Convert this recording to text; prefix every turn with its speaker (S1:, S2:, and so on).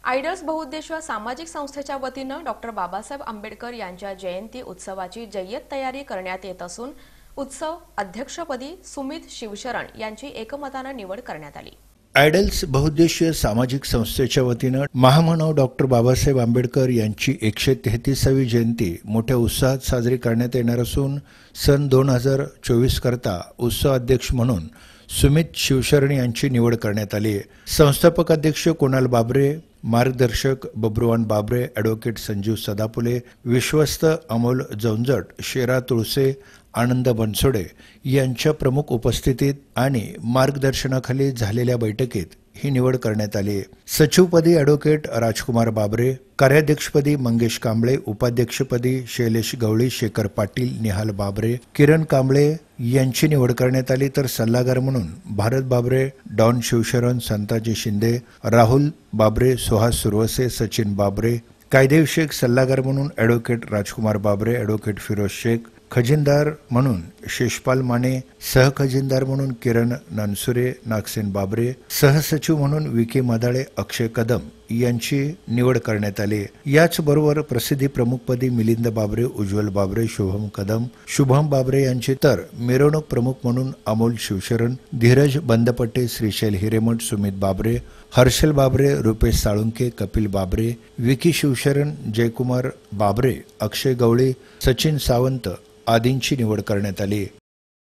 S1: Idols बहुउद्देशीय सामाजिक संस्थेच्या वतीनं डॉक्टर बाबासाहेब आंबेडकर यांच्या जयंती उत्सवाची जय्यत तयारी करण्यात येत असून उत्सव अध्यक्षपदी सुमित शिवशरण यांची एकमतानं निवड करण्यात आली।
S2: आयडल्स बहुउद्देशीय सामाजिक संस्थेच्या वतीनं महामानव डॉक्टर बाबासाहेब आंबेडकर यांची 133वी जयंती मोठ्या उत्साहात साजरी करण्यात येणार असून सन 2024 करता उत्सव अध्यक्ष म्हणून सुमित शिवशरण यांची निवड करण्यात आली आहे। संस्थापक अध्यक्ष कुणाल बाबरे, मार्गदर्शक बब्रुवान बाबरे, ॲडव्होकेट संजीव सदापुले, विश्वस्त अमोल जौंजट, शेरा तुळसे, आनंद बनसोडे यांच्या प्रमुख उपस्थितीत आणि मार्गदर्शनाखाली झालेल्या बैठकीत ही निवड करण्यात आली। सचिवपदी ॲडव्होकेट राजकुमार बाबरे, कार्याध्यक्षपदी मंगेश कांबळे, उपाध्यक्षपदी शैलेश गवळी, शेखर पाटील, निहाल बाबरे, किरण कांबळे यांची निवड करण्यात आली। तर सल्लागार म्हणून भारत बाबरे, डॉन शिवशरण, संताजी शिंदे, राहुल बाबरे, सुहास सुरवसे, सचिन बाबरे, कायदेविषयक सल्लागार म्हणून ॲडव्होकेट राजकुमार बाबरे, ॲडव्होकेट फिरोज शेख, खजिनदार म्हणून शेषपाल माने, सहखजिनदार म्हणून किरण नानसुरे, नागसेन बाबरे, सहसचिव म्हणून विके मदाळे, अक्षय कदम यांची निवड करण्यात आली। याचबरोबर प्रसिद्धी प्रमुखपदी मिलिंद बाबरे, उज्ज्वल बाबरे, शुभम बाबरे यांची, तर मिरवणूक प्रमुख म्हणून अमोल शिवशरण, धीरज बंदपट्टे, श्रीशैल हिरेमठ, सुमित बाबरे, हर्षल बाबरे, रुपेश साळुंके, कपिल बाबरे, विकी शिवशरण, जयकुमार बाबरे, अक्षय गवळी, सचिन सावंत आदींची निवड करण्यात आली।